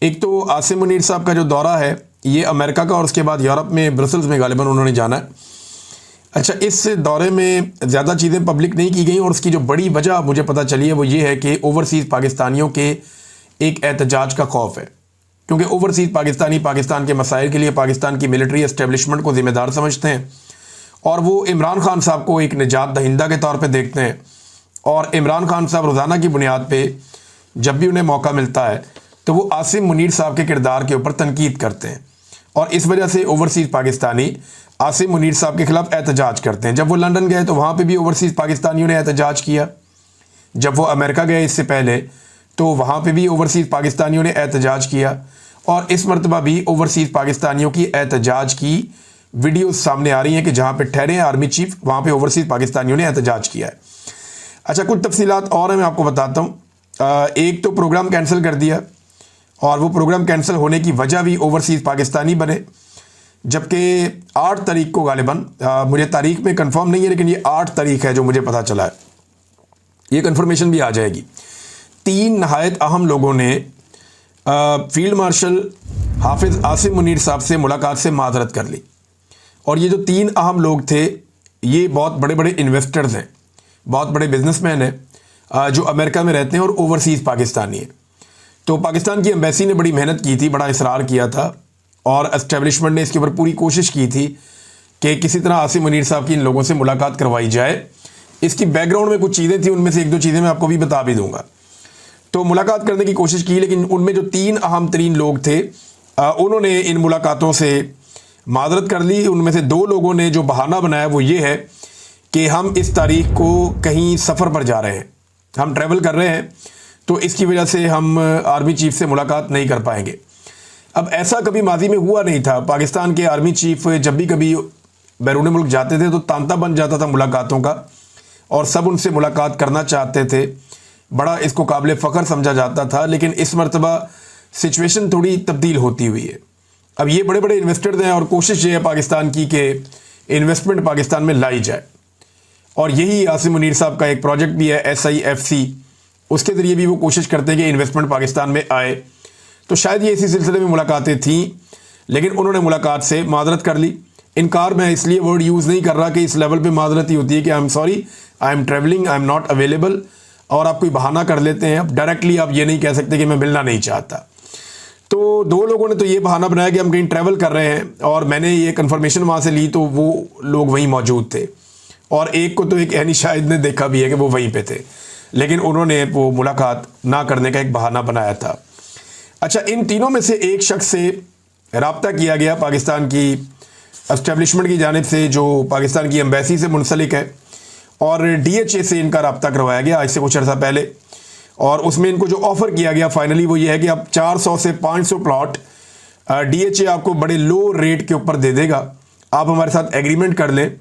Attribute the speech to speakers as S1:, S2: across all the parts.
S1: एक तो आसिम मुनीर साहब का जो दौरा है ये अमेरिका का और उसके बाद यूरोप में ब्रसल्स में गालिबन उन्होंने जाना है। अच्छा, इस दौरे में ज़्यादा चीज़ें पब्लिक नहीं की गई और उसकी जो बड़ी वजह मुझे पता चली है वो ये है कि ओवरसीज़ पाकिस्तानियों के एक एहतजाज का खौफ है, क्योंकि ओवरसीज़ पाकिस्तानी पाकिस्तान के मसाइल के लिए पाकिस्तान की मिलिट्री एस्टेब्लिशमेंट को ज़िम्मेदार समझते हैं और वो इमरान खान साहब को एक निजात दहिंदा के तौर पे देखते हैं। और इमरान खान साहब रोज़ाना की बुनियाद पे जब भी उन्हें मौका मिलता है तो वो आसिम मुनीर साहब के किरदार के ऊपर तनकीद करते हैं और इस वजह से ओवरसीज़ पाकिस्तानी आसिम मुनीर साहब के ख़िलाफ़ एहतजाज करते हैं। जब वो लंदन गए तो वहाँ पे भी ओवरसीज़ पाकिस्तानियों ने एहतजाज किया। जब वो अमेरिका गए इससे पहले तो वहाँ पे भी ओवरसीज़ पाकिस्तानियों ने एहतजाज किया और इस मरतबा भी ओवरसीज़ पाकिस्तानियों की एहतजाज की वीडियोज़ सामने आ रही हैं कि जहाँ पे ठहरे हैं आर्मी चीफ, वहाँ पे ओवरसीज़ पाकिस्तानियों ने एहतजाज किया है। अच्छा, कुछ तफसीलात और हैं, मैं आपको बताता हूँ। एक तो प्रोग्राम कैंसिल कर दिया और वो प्रोग्राम कैंसिल होने की वजह भी ओवरसीज़ पाकिस्तानी बने, जबकि 8 तारीख को गालिबन, मुझे तारीख में कंफर्म नहीं है लेकिन ये 8 तारीख है जो मुझे पता चला है, ये कंफर्मेशन भी आ जाएगी। 3 नहायत अहम लोगों ने फील्ड मार्शल हाफिज़ आसिम मुनीर साहब से मुलाकात से माजरत कर ली और ये जो 3 अहम लोग थे ये बहुत बड़े बड़े इन्वेस्टर्स हैं, बहुत बड़े बिजनेसमैन हैं जो अमेरिका में रहते हैं और ओवरसीज़ पाकिस्तानी हैं। तो पाकिस्तान की एम्बेसी ने बड़ी मेहनत की थी, बड़ा इसरार किया था और एस्टेब्लिशमेंट ने इसके ऊपर पूरी कोशिश की थी कि किसी तरह आसिम मुनीर साहब की इन लोगों से मुलाकात करवाई जाए। इसकी बैकग्राउंड में कुछ चीज़ें थी, उनमें से 1-2 चीज़ें मैं आपको भी बता भी दूंगा। तो मुलाकात करने की कोशिश की लेकिन उनमें जो 3 अहम तरीन लोग थे उन्होंने इन मुलाकातों से माजरत कर ली। उनमें से 2 लोगों ने जो बहाना बनाया वो ये है कि हम इस तारीख को कहीं सफ़र पर जा रहे हैं, हम ट्रैवल कर रहे हैं, तो इसकी वजह से हम आर्मी चीफ से मुलाकात नहीं कर पाएंगे। अब ऐसा कभी माजी में हुआ नहीं था। पाकिस्तान के आर्मी चीफ जब भी कभी बैरून मुल्क जाते थे तो तांता बन जाता था मुलाकातों का और सब उनसे मुलाकात करना चाहते थे, बड़ा इसको काबिल फ़ख्र समझा जाता था। लेकिन इस मरतबा सिचुएशन थोड़ी तब्दील होती हुई है। अब ये बड़े बड़े इन्वेस्टर्स हैं और कोशिश ये है पाकिस्तान की कि इन्वेस्टमेंट पाकिस्तान में लाई जाए और यही आसिम मुनीर साहब का एक प्रोजेक्ट भी है SIFC, उसके ज़रिए भी वो कोशिश करते हैं कि इन्वेस्टमेंट पाकिस्तान में आए। तो शायद ये इसी सिलसिले में मुलाकातें थीं लेकिन उन्होंने मुलाकात से माजरत कर ली। इनकार मैं इसलिए वर्ड यूज़ नहीं कर रहा कि इस लेवल पे माजरत ही होती है कि I am sorry, I am travelling, I am not available, और आप कोई बहाना कर लेते हैं। अब डायरेक्टली आप ये नहीं कह सकते कि मैं मिलना नहीं चाहता। तो 2 लोगों ने तो ये बहाना बनाया कि हम कहीं ट्रैवल कर रहे हैं और मैंने ये कंफर्मेशन वहाँ से ली तो वो लोग वहीं मौजूद थे और एक को तो एक एहनी शाहिद ने देखा भी है कि वो वहीं पे थे, लेकिन उन्होंने वो मुलाकात ना करने का एक बहाना बनाया था। अच्छा, इन तीनों में से एक शख्स से रब्ता किया गया पाकिस्तान की एस्टेब्लिशमेंट की जानिब से जो पाकिस्तान की एम्बेसी से मुंसलिक है और DHA से इनका रब्ता करवाया गया आज से कुछ अर्सा पहले और उसमें इनको जो ऑफ़र किया गया फाइनली वो ये है कि आप 400 से 500 प्लॉट DHA आपको बड़े लो रेट के ऊपर दे देगा। आप हमारे साथ एग्रीमेंट कर लें,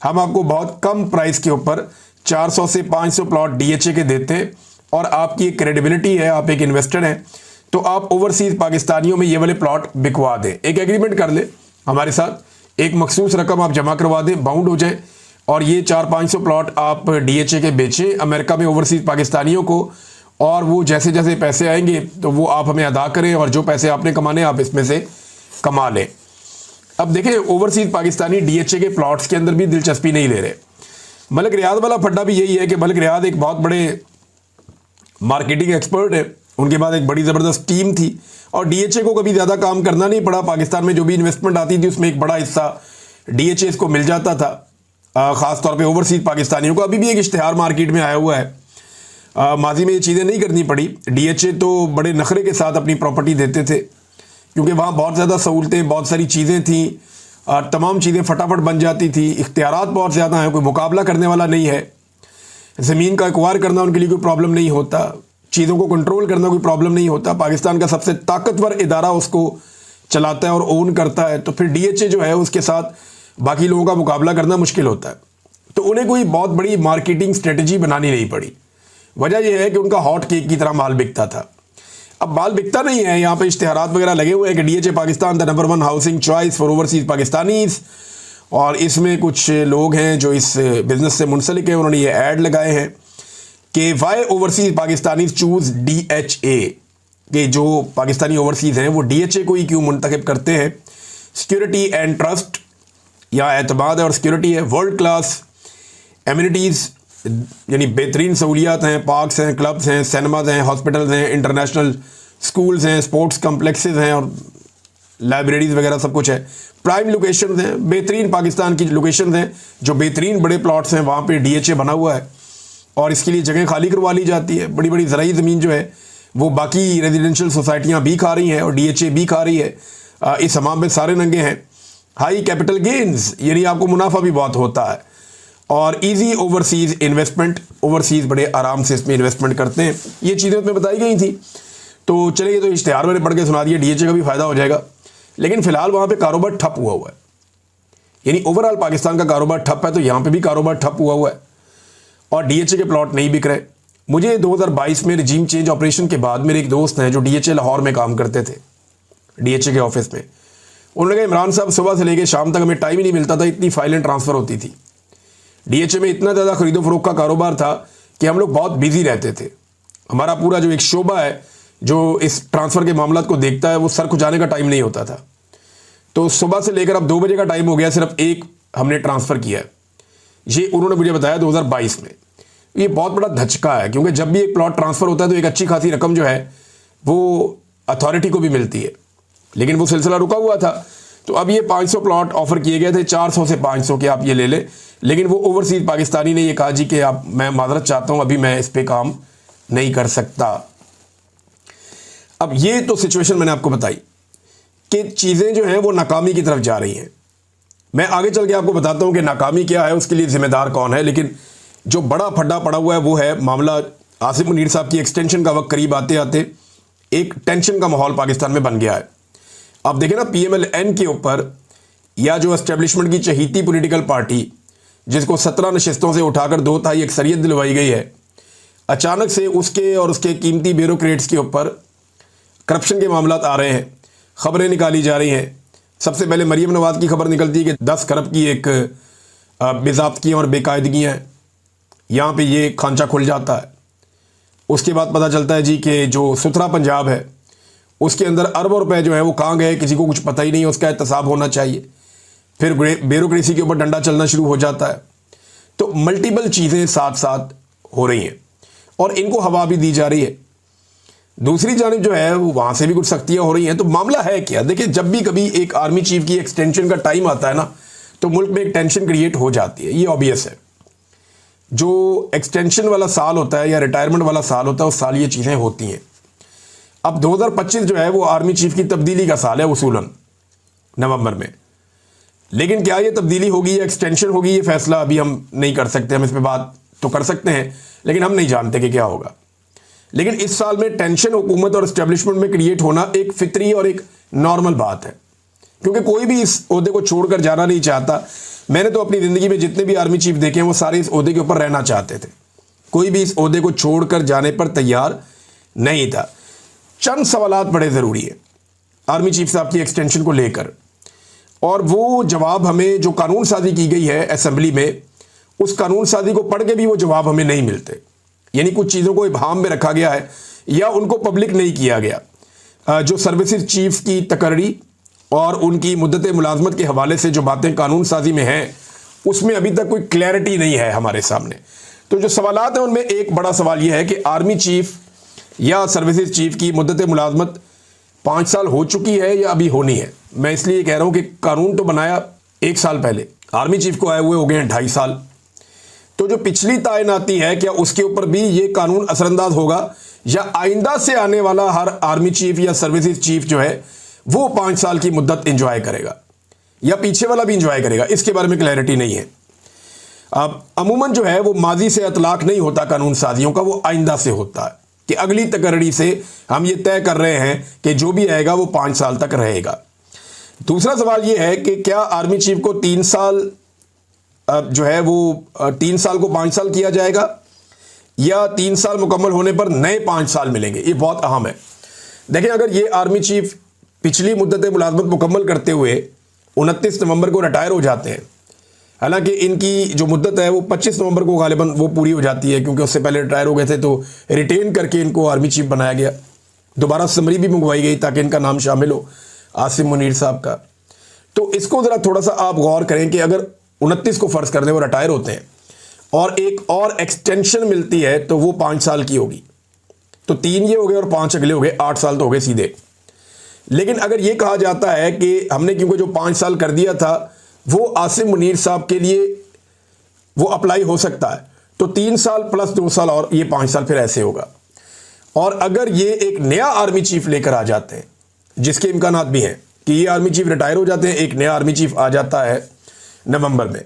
S1: हम आपको बहुत कम प्राइस के ऊपर 400 से 500 प्लॉट DHA के देते हैं और आपकी एक क्रेडिबिलिटी है, आप एक इन्वेस्टर हैं, तो आप ओवरसीज़ पाकिस्तानियों में ये वाले प्लॉट बिकवा दें, एक एग्रीमेंट कर लें हमारे साथ, एक मखसूस रकम आप जमा करवा दें, बाउंड हो जाए और ये 400-500 प्लॉट आप DHA के बेचें अमेरिका में ओवरसीज़ पाकिस्तानियों को और वो जैसे जैसे पैसे आएंगे तो वो आप हमें अदा करें और जो पैसे आपने कमाने आप इसमें से कमा लें। अब देखें, ओवरसीज़ पाकिस्तानी DHA के प्लॉट्स के अंदर भी दिलचस्पी नहीं ले रहे। मलिक रियाद वाला फड्डा भी यही है कि मलिक रियाद एक बहुत बड़े मार्केटिंग एक्सपर्ट है, उनके बाद एक बड़ी ज़बरदस्त टीम थी और DHA को कभी ज़्यादा काम करना नहीं पड़ा। पाकिस्तान में जो भी इन्वेस्टमेंट आती थी उसमें एक बड़ा हिस्सा DHA को मिल जाता था, ख़ास तौर पे ओवरसीज़ पाकिस्तानियों को। अभी भी एक इश्तिहार मार्केट में आया हुआ है, माजी में ये चीज़ें नहीं करनी पड़ी। DHA तो बड़े नखरे के साथ अपनी प्रॉपर्टी देते थे क्योंकि वहाँ बहुत ज़्यादा सहूलतें, बहुत सारी चीज़ें थी और तमाम चीज़ें फटाफट बन जाती थी, इख्तियारात बहुत ज़्यादा हैं, कोई मुकाबला करने वाला नहीं है, ज़मीन का एक्वायर करना उनके लिए कोई प्रॉब्लम नहीं होता, चीज़ों को कंट्रोल करना कोई प्रॉब्लम नहीं होता। पाकिस्तान का सबसे ताकतवर इदारा उसको चलाता है और ओन करता है, तो फिर DHA जो है उसके साथ बाकी लोगों का मुकाबला करना मुश्किल होता है। तो उन्हें कोई बहुत बड़ी मार्केटिंग स्ट्रेटजी बनानी नहीं पड़ी। वजह यह है कि उनका हॉट केक की तरह माल बिकता था। अब माल बिकता नहीं है, यहाँ पे इश्तिहारात वगैरह लगे हुए हैं कि DHA Pakistan the number 1 housing choice for overseas Pakistanis, और इसमें कुछ लोग हैं जो इस बिज़नेस से मुंसलिक हैं, उन्होंने ये ऐड लगाए हैं कि why overseas Pakistanis choose DHA। कि जो पाकिस्तानी ओवरसीज़ हैं वो DHA को ही क्यों मुंतखब करते हैं। सिक्योरिटी एंड ट्रस्ट, या एतमाद है और सिक्योरिटी है, वर्ल्ड क्लास एमिनिटीज़ यानी बेहतरीन सहूलियात हैं, पार्क्स हैं, क्लब्स हैं, सिनेमाज हैं, हॉस्पिटल्स हैं, इंटरनेशनल स्कूल्स हैं, स्पोर्ट्स कम्प्लेक्सेस हैं और लाइब्रेरीज़ वगैरह सब कुछ है। प्राइम लोकेशन हैं, बेहतरीन पाकिस्तान की लोकेशन हैं, जो बेहतरीन बड़े प्लॉट्स हैं वहाँ पे DHA बना हुआ है और इसके लिए जगह खाली करवा ली जाती है। बड़ी बड़ी ज़राई ज़मीन जो है वो बाकी रेजिडेंशियल सोसाइटियाँ भी खा रही हैं और DHA भी खा रही है। इस हमाम में सारे नंगे हैं। हाई कैपिटल गेन्स यानी आपको मुनाफा भी बहुत होता है और इजी ओवरसीज़ इन्वेस्टमेंट, ओवरसीज़ बड़े आराम से इसमें इन्वेस्टमेंट करते हैं। ये चीज़ें उसमें बताई गई थी। तो चलिए, तो इश्तिहार मैंने पढ़ के सुना दिया, DHA का भी फ़ायदा हो जाएगा। लेकिन फ़िलहाल वहाँ पे कारोबार ठप हुआ हुआ है, यानी ओवरऑल पाकिस्तान का कारोबार ठप है, तो यहाँ पे भी कारोबार ठप हुआ है और DHA के प्लॉट नहीं बिक रहे। मुझे 2022 में रिजीम चेंज ऑपरेशन के बाद मेरे एक दोस्त हैं जो DHA लाहौर में काम करते थे, DHA के ऑफिस में। उन्होंने कहा, इमरान साहब सुबह से लेकर शाम तक हमें टाइम ही नहीं मिलता था, इतनी फाइलें ट्रांसफ़र होती थी। DHA में इतना ज़्यादा खरीदो फरोख्त का कारोबार था कि हम लोग बहुत बिजी रहते थे। हमारा पूरा जो एक शोबा है जो इस ट्रांसफ़र के मामला को देखता है, वो सर खुजाने का टाइम नहीं होता था। तो सुबह से लेकर अब 2 बजे का टाइम हो गया, सिर्फ एक हमने ट्रांसफ़र किया है। ये उन्होंने मुझे बताया 2022 में। ये बहुत बड़ा धचका है, क्योंकि जब भी एक प्लॉट ट्रांसफ़र होता है तो एक अच्छी खासी रकम जो है वो अथॉरिटी को भी मिलती है, लेकिन वो सिलसिला रुका हुआ था। तो अब ये 500 प्लॉट ऑफ़र किए गए थे, 400 से 500 के आप ये ले लें, लेकिन वो ओवरसीज़ पाकिस्तानी ने ये कहा जी कि आप, मैं माजरत चाहता हूँ, अभी मैं इस पर काम नहीं कर सकता। अब ये तो सिचुएशन मैंने आपको बताई कि चीज़ें जो हैं वो नाकामी की तरफ जा रही हैं। मैं आगे चल के आपको बताता हूँ कि नाकामी क्या है, उसके लिए ज़िम्मेदार कौन है। लेकिन जो बड़ा फड्डा पड़ा हुआ है वो है मामला आसिफ मुनीर साहब की एक्सटेंशन का वक्त करीब आते आते एक टेंशन का माहौल पाकिस्तान में बन गया है। अब देखें ना, PMLN के ऊपर या जो एस्टेब्लिशमेंट की चहीती पॉलिटिकल पार्टी जिसको 17 नशिस्तों से उठाकर 2/3 अक्सरियत दिलवाई गई है, अचानक से उसके और उसके कीमती ब्यूरोक्रेट्स के ऊपर करप्शन के मामला आ रहे हैं, ख़बरें निकाली जा रही हैं। सबसे पहले मरीम नवाज़ की खबर निकलती है कि 10 खरब की एक बेज़ाब्तियाँ और बेकायदगियाँ हैं, यहाँ पे ये खांचा खुल जाता है। उसके बाद पता चलता है जी कि जो सुथरा पंजाब है उसके अंदर अरबों रुपए जो है वो कहाँ गए किसी को कुछ पता ही नहीं, उसका एहतसाब होना चाहिए। फिर ब्यूरोक्रेसी के ऊपर डंडा चलना शुरू हो जाता है। तो मल्टीपल चीज़ें साथ साथ हो रही हैं और इनको हवा भी दी जा रही है। दूसरी जानिब जो है वो वहाँ से भी कुछ सख्तियाँ हो रही हैं। तो मामला है क्या? देखिए, जब भी कभी एक आर्मी चीफ की एक्सटेंशन का टाइम आता है ना, तो मुल्क में एक टेंशन क्रिएट हो जाती है, ये ऑब्वियस है। जो एक्सटेंशन वाला साल होता है या रिटायरमेंट वाला साल होता है, उस साल ये चीज़ें होती हैं। अब 2025 जो है वो आर्मी चीफ की तब्दीली का साल है उसूलन नवंबर में। लेकिन क्या ये तब्दीली होगी या एक्सटेंशन होगी, ये फैसला अभी हम नहीं कर सकते। हम इस पर बात तो कर सकते हैं लेकिन हम नहीं जानते कि क्या होगा। लेकिन इस साल में टेंशन हुकूमत और एस्टेब्लिशमेंट में क्रिएट होना एक फितरी और एक नॉर्मल बात है, क्योंकि कोई भी इस ओहदे को छोड़कर जाना नहीं चाहता। मैंने तो अपनी ज़िंदगी में जितने भी आर्मी चीफ देखे हैं वो सारे इस ओहदे के ऊपर रहना चाहते थे। कोई भी इस ओहदे को छोड़कर जाने पर तैयार नहीं था। चंद सवालात बड़े ज़रूरी है आर्मी चीफ साहब की एक्सटेंशन को लेकर, और वो जवाब हमें जो कानून साजी की गई है असेंबली में, उस कानून साजी को पढ़ के भी वो जवाब हमें नहीं मिलते। यानी कुछ चीज़ों को इबाम में रखा गया है या उनको पब्लिक नहीं किया गया। जो सर्विसेज चीफ की तकर्री और उनकी मुद्दत मुलाजमत के हवाले से जो बातें कानून साजी में हैं, उसमें अभी तक कोई क्लैरिटी नहीं है हमारे सामने। तो जो सवालात हैं उनमें एक बड़ा सवाल यह है कि आर्मी चीफ या सर्विसेज चीफ की मुद्दत मुलाजमत 5 साल हो चुकी है या अभी होनी है। मैं इसलिए कह रहा हूँ कि कानून तो बनाया 1 साल पहले, आर्मी चीफ को आए हुए हो गए हैं 2.5 साल। तो जो पिछली तैनाती है, क्या उसके ऊपर भी ये कानून असरअंदाज होगा या आइंदा से आने वाला हर आर्मी चीफ या सर्विसेज चीफ जो है वो 5 साल की मुद्दत एंजॉय करेगा या पीछे वाला भी एंजॉय करेगा, इसके बारे में क्लैरिटी नहीं है। अब अमूमन जो है वो माजी से इतलाक नहीं होता कानून साजियों का, वो आइंदा से होता है कि अगली तकर्री से हम ये तय कर रहे हैं कि जो भी आएगा वो 5 साल तक रहेगा। दूसरा सवाल ये है कि क्या आर्मी चीफ को 3 साल जो है वो 3 साल को 5 साल किया जाएगा या 3 साल मुकम्मल होने पर नए 5 साल मिलेंगे। ये बहुत अहम है। देखें, अगर ये आर्मी चीफ पिछली मुद्दत मुलाजमत मुकम्मल करते हुए 29 नवंबर को रिटायर हो जाते हैं, हालांकि इनकी जो मुद्दत है वो 25 नवंबर को गालिबन वो पूरी हो जाती है, क्योंकि उससे पहले रिटायर हो गए थे तो रिटेन करके इनको आर्मी चीफ बनाया गया। दोबारा समरी भी मंगवाई गई ताकि इनका नाम शामिल हो, आसिम मुनीर साहब का। तो इसको ज़रा थोड़ा सा आप गौर करें कि अगर 29 को फ़र्ज़ कर दें वो रिटायर होते हैं और एक और एक्सटेंशन मिलती है तो वो 5 साल की होगी, तो 3 ये हो गए और 5 अगले हो गए, 8 साल तो हो गए सीधे। लेकिन अगर ये कहा जाता है कि हमने क्योंकि जो 5 साल कर दिया था वो आसिम मुनीर साहब के लिए वो अप्लाई हो सकता है, तो 3 साल प्लस 2 साल और ये 5 साल फिर ऐसे होगा। और अगर ये एक नया आर्मी चीफ लेकर आ जाते हैं, जिसके इम्कानात भी हैं कि ये आर्मी चीफ रिटायर हो जाते हैं, एक नया आर्मी चीफ आ जाता है नवंबर में,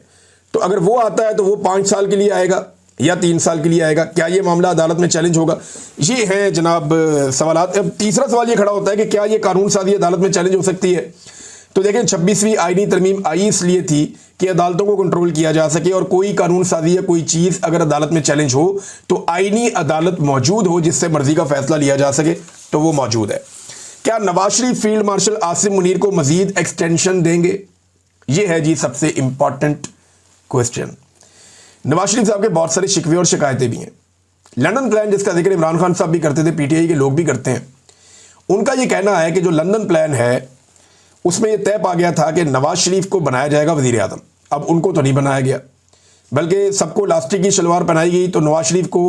S1: तो अगर वो आता है तो वो 5 साल के लिए आएगा या 3 साल के लिए आएगा। क्या ये मामला अदालत में चैलेंज होगा? ये है जनाब सवालात। अब तीसरा सवाल ये खड़ा होता है कि क्या ये कानून साजी अदालत में चैलेंज हो सकती है? तो देखें, 26वीं आईनी तरमीम आई इसलिए थी कि अदालतों को कंट्रोल किया जा सके, और कोई कानून साजी या कोई चीज़ अगर अदालत में चैलेंज हो तो आईनी अदालत मौजूद हो जिससे मर्जी का फैसला लिया जा सके, तो वो मौजूद है। क्या नवाज शरीफ फील्ड मार्शल आसिम मुनीर को मजीद एक्सटेंशन देंगे? ये है जी सबसे इंपॉर्टेंट क्वेश्चन। नवाज शरीफ साहब के बहुत सारे शिकवे और शिकायतें भी हैं। लंदन प्लान जिसका जिक्र इमरान खान साहब भी करते थे, पीटीआई के लोग भी करते हैं, उनका ये कहना है कि जो लंदन प्लान है उसमें यह तय पा गया था कि नवाज शरीफ को बनाया जाएगा वजीर आज़म। अब उनको तो नहीं बनाया गया, बल्कि सबको लास्टिक की शलवार पहनाई गई, तो नवाज शरीफ को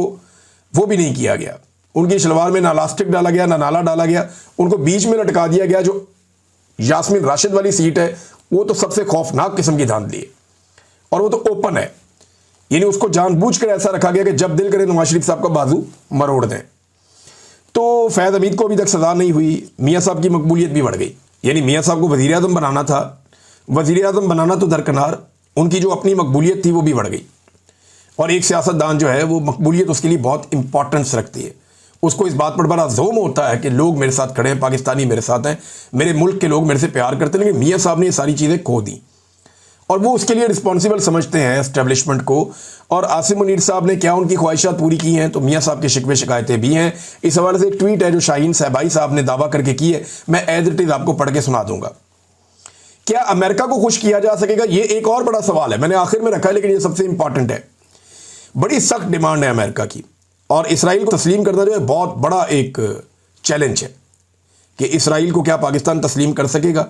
S1: वो भी नहीं किया गया। उनकी शलवार में ना लास्टिक डाला गया ना नाला डाला गया, उनको बीच में लटका दिया गया। जो यास्मीन राशिद वाली सीट है वो तो सबसे खौफनाक किस्म की धांधली है, और वो तो ओपन है, यानी उसको जानबूझकर ऐसा रखा गया कि जब दिल करे नवाज शरीफ साहब का बाजू मरोड़ दें। तो फैज़ हमीद को अभी तक सजा नहीं हुई, मियाँ साहब की मकबूलियत भी बढ़ गई, यानी मियाँ साहब को वज़ीर आज़म बनाना था, वज़ीर आज़म बनाना तो दरकिनार, उनकी जो अपनी मकबूलियत थी वो भी बढ़ गई। और एक सियासतदान जो है वो मकबूलियत उसके लिए बहुत इंपॉर्टेंस रखती है, उसको इस बात पर बड़ा जोम होता है कि लोग मेरे साथ खड़े हैं, पाकिस्तानी मेरे साथ हैं, मेरे मुल्क के लोग मेरे से प्यार करते हैं। लेकिन मियाँ साहब ने ये सारी चीज़ें खो दी और वो उसके लिए रिस्पॉन्सिबल समझते हैं एस्टेब्लिशमेंट को। और आसिम मुनीर साहब ने क्या उनकी ख्वाहिशात पूरी की हैं? तो मियाँ साहब के शिकवे शिकायतें भी हैं। इस हवाले से एक ट्वीट है जो शाहीन सहबाई साहब ने दावा करके की है, मैं एज इट इज़ आपको पढ़ के सुना दूंगा। क्या अमेरिका को खुश किया जा सकेगा? ये एक और बड़ा सवाल है, मैंने आखिर में रखा है, लेकिन ये सबसे इंपॉर्टेंट है। बड़ी सख्त डिमांड है अमेरिका की, और इसराइल को तस्लीम करना जो है बहुत बड़ा एक चैलेंज है कि इसराइल को क्या पाकिस्तान तस्लीम कर सकेगा,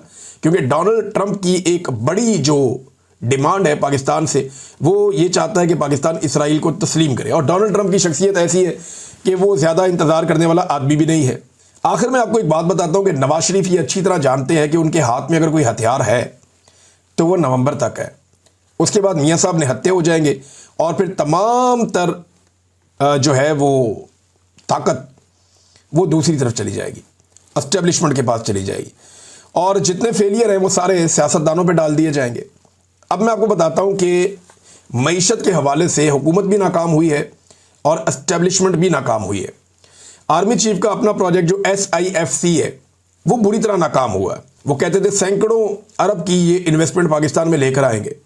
S1: क्योंकि डोनाल्ड ट्रंप की एक बड़ी जो डिमांड है पाकिस्तान से, वो ये चाहता है कि पाकिस्तान इसराइल को तस्लीम करे। और डोनाल्ड ट्रंप की शख्सियत ऐसी है कि वो ज़्यादा इंतज़ार करने वाला आदमी भी नहीं है। आखिर में आपको एक बात बताता हूँ कि नवाज शरीफ ये अच्छी तरह जानते हैं कि उनके हाथ में अगर कोई हथियार है तो वो नवंबर तक है, उसके बाद मियाँ साहब निहत्थे हो जाएंगे और फिर तमाम तर जो है वो ताकत वो दूसरी तरफ चली जाएगी, एस्टेब्लिशमेंट के पास चली जाएगी, और जितने फेलियर हैं वो सारे सियासतदानों पे डाल दिए जाएंगे। अब मैं आपको बताता हूं कि मईशत के हवाले से हुकूमत भी नाकाम हुई है और एस्टेब्लिशमेंट भी नाकाम हुई है। आर्मी चीफ का अपना प्रोजेक्ट जो SIFC है वो बुरी तरह नाकाम हुआ। वो कहते थे सैकड़ों अरब की ये इन्वेस्टमेंट पाकिस्तान में लेकर आएंगे,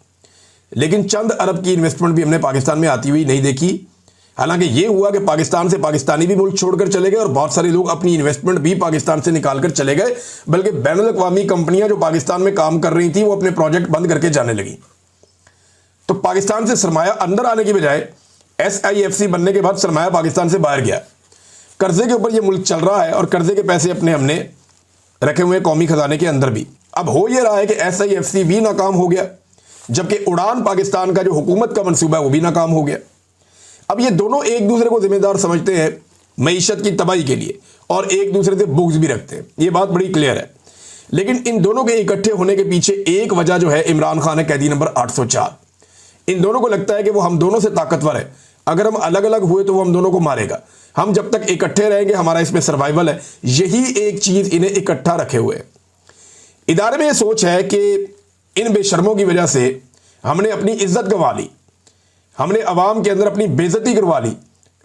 S1: लेकिन चंद अरब की इन्वेस्टमेंट भी हमने पाकिस्तान में आती हुई नहीं देखी। हालांकि ये हुआ कि पाकिस्तान से पाकिस्तानी भी मुल्क छोड़कर चले गए और बहुत सारे लोग अपनी इन्वेस्टमेंट भी पाकिस्तान से निकाल कर चले गए, बल्कि बैनुल अक़वामी कंपनियां जो पाकिस्तान में काम कर रही थी वो अपने प्रोजेक्ट बंद करके जाने लगी। तो पाकिस्तान से सरमाया अंदर आने की बजाय SIFC बनने के बाद सरमाया पाकिस्तान से बाहर गया। कर्जे के ऊपर ये मुल्क चल रहा है और कर्जे के पैसे अपने हमने रखे हुए कौमी खजाने के अंदर भी। अब हो ये रहा है कि SIFC भी नाकाम हो गया, जबकि उड़ान पाकिस्तान का जो हुकूमत का मनसूबा है वो भी नाकाम हो गया। अब ये दोनों एक दूसरे को जिम्मेदार समझते हैं मईशत की तबाही के लिए और एक दूसरे से बुग़्ज़ भी रखते हैं, ये बात बड़ी क्लियर है। लेकिन इन दोनों के इकट्ठे होने के पीछे एक वजह जो है इमरान खान है, कैदी नंबर 804। इन दोनों को लगता है कि वो हम दोनों से ताकतवर है, अगर हम अलग अलग हुए तो वो हम दोनों को मारेगा, हम जब तक इकट्ठे रहेंगे हमारा इसमें सर्वाइवल है। यही एक चीज़ इन्हें इकट्ठा रखे हुए है। इदारे में ये सोच है कि इन बेशर्मों की वजह से हमने अपनी इज्जत गंवा ली, हमने अवाम के अंदर अपनी बेइज्जती करवा ली,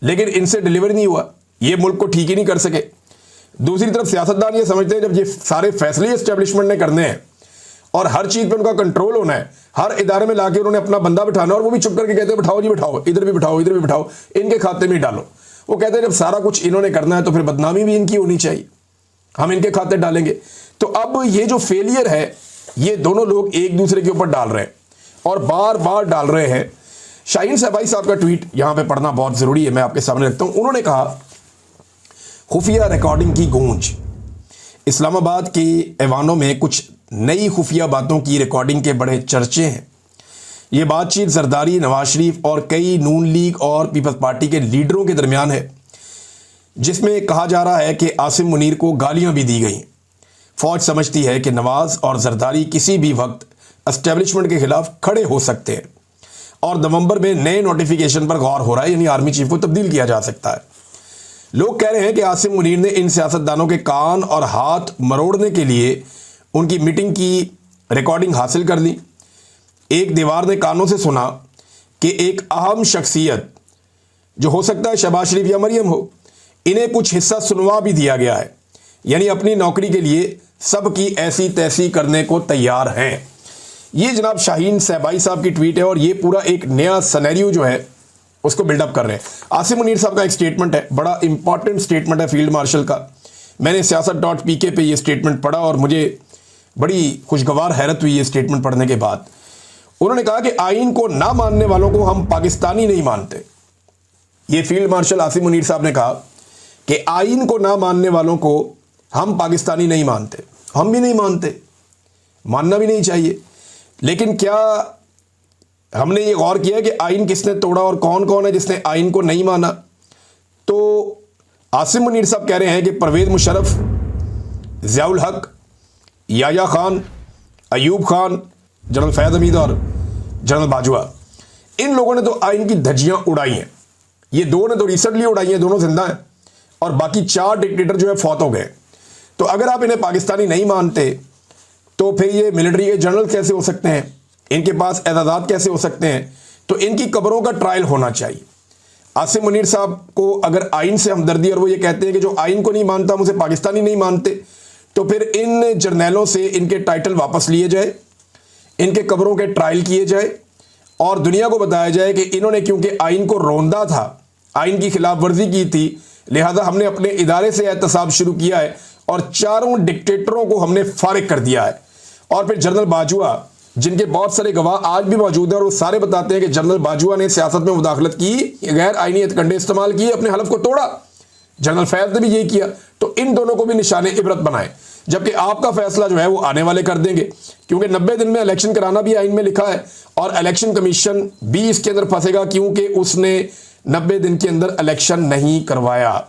S1: लेकिन इनसे डिलीवर नहीं हुआ, ये मुल्क को ठीक ही नहीं कर सके। दूसरी तरफ सियासतदान ये समझते हैं जब ये सारे फैसले एस्टेब्लिशमेंट ने करने हैं और हर चीज़ पे उनका कंट्रोल होना है, हर इदारे में लाके उन्होंने अपना बंदा बिठाना, और वो भी चुप करके कहते हैं बिठाओ जी बिठाओ, इधर भी बिठाओ इधर भी बिठाओ, इनके खाते में ही डालो। वो कहते हैं जब सारा कुछ इन्होंने करना है तो फिर बदनामी भी इनकी होनी चाहिए, हम इनके खाते डालेंगे। तो अब ये जो फेलियर है ये दोनों लोग एक दूसरे के ऊपर डाल रहे हैं और बार बार डाल रहे हैं। शाहीन सहबाई साहब का ट्वीट यहाँ पे पढ़ना बहुत ज़रूरी है, मैं आपके सामने रखता हूँ। उन्होंने कहा खुफिया रिकॉर्डिंग की गूंज। इस्लामाबाद के ऐवानों में कुछ नई खुफिया बातों की रिकॉर्डिंग के बड़े चर्चे हैं। ये बातचीत जरदारी, नवाज शरीफ और कई नून लीग और पीपल्स पार्टी के लीडरों के दरमियान है, जिसमें कहा जा रहा है कि आसिम मुनीर को गालियां भी दी गई। फौज समझती है कि नवाज और जरदारी किसी भी वक्त एस्टेब्लिशमेंट के खिलाफ खड़े हो सकते हैं और नवंबर में नए नोटिफिकेशन पर गौर हो रहा है, यानी आर्मी चीफ को तब्दील किया जा सकता है। लोग कह रहे हैं कि आसिम मुनीर ने इन सियासतदानों के कान और हाथ मरोड़ने के लिए उनकी मीटिंग की रिकॉर्डिंग हासिल कर ली। एक दीवार ने कानों से सुना कि एक अहम शख्सियत, जो हो सकता है शहबाज शरीफ या मरियम हो, इन्हें कुछ हिस्सा सुनवा भी दिया गया है, यानी अपनी नौकरी के लिए सबकी ऐसी तैसी करने को तैयार हैं। ये जनाब शाहीन सहबाई साहब की ट्वीट है और ये पूरा एक नया सिनेरियो जो है उसको बिल्डअप कर रहे हैं। आसिम मुनीर साहब का एक स्टेटमेंट है, बड़ा इंपॉर्टेंट स्टेटमेंट है फील्ड मार्शल का। मैंने siyaasat.pk पे ये स्टेटमेंट पढ़ा और मुझे बड़ी खुशगवार हैरत हुई ये स्टेटमेंट पढ़ने के बाद। उन्होंने कहा कि आइन को ना मानने वालों को हम पाकिस्तानी नहीं मानते। ये फील्ड मार्शल आसिम मुनीर साहब ने कहा कि आइन को ना मानने वालों को हम पाकिस्तानी नहीं मानते। हम भी नहीं मानते, मानना भी नहीं चाहिए। लेकिन क्या हमने ये गौर किया कि आइन किसने तोड़ा और कौन कौन है जिसने आइन को नहीं माना? तो आसिम मुनीर साहब कह रहे हैं कि परवेज मुशर्रफ, ज़ियाउल हक, याया खान, अयूब खान, जनरल फैज़ हमीद और जनरल बाजवा, इन लोगों ने तो आइन की धज्जियां उड़ाई हैं। ये दो ने तो रिसेंटली उड़ाई हैं, दोनों जिंदा हैं, और बाकी 4 डिक्टेटर जो है फौत हो गए। तो अगर आप इन्हें पाकिस्तानी नहीं मानते तो फिर ये मिलिट्री के जनरल कैसे हो सकते हैं? इनके पास एजाज़ात कैसे हो सकते हैं? तो इनकी कब्रों का ट्रायल होना चाहिए। आसिम मुनीर साहब को अगर आइन से हमदर्दी और वो ये कहते हैं कि जो आइन को नहीं मानता मुझे पाकिस्तानी नहीं मानते, तो फिर इन जर्नैलों से इनके टाइटल वापस लिए जाए, इनके कब्रों के ट्रायल किए जाए और दुनिया को बताया जाए कि इन्होंने क्योंकि आइन को रौंदा था, आइन की खिलाफ वर्जी की थी, लिहाजा हमने अपने इदारे से एहतसाब शुरू किया है और 4 डिक्टेटरों को हमने फारिग कर दिया है। और फिर जनरल बाजवा, जिनके बहुत सारे गवाह आज भी मौजूद हैं और वो सारे बताते हैं कि जनरल बाजवा ने सियासत में मुदाखलत की, गैर आईनी हथकंडे इस्तेमाल किए, अपने हलफ को तोड़ा। जनरल फैज ने भी यही किया। तो इन दोनों को भी निशाने इबरत बनाए, जबकि आपका फैसला जो है वो आने वाले कर देंगे, क्योंकि 90 दिन में इलेक्शन कराना भी आइन में लिखा है और इलेक्शन कमीशन भी इसके अंदर फंसेगा क्योंकि उसने 90 दिन के अंदर इलेक्शन नहीं करवाया।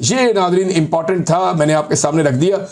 S1: ये नाज़रीन इंपॉर्टेंट था, मैंने आपके सामने रख दिया।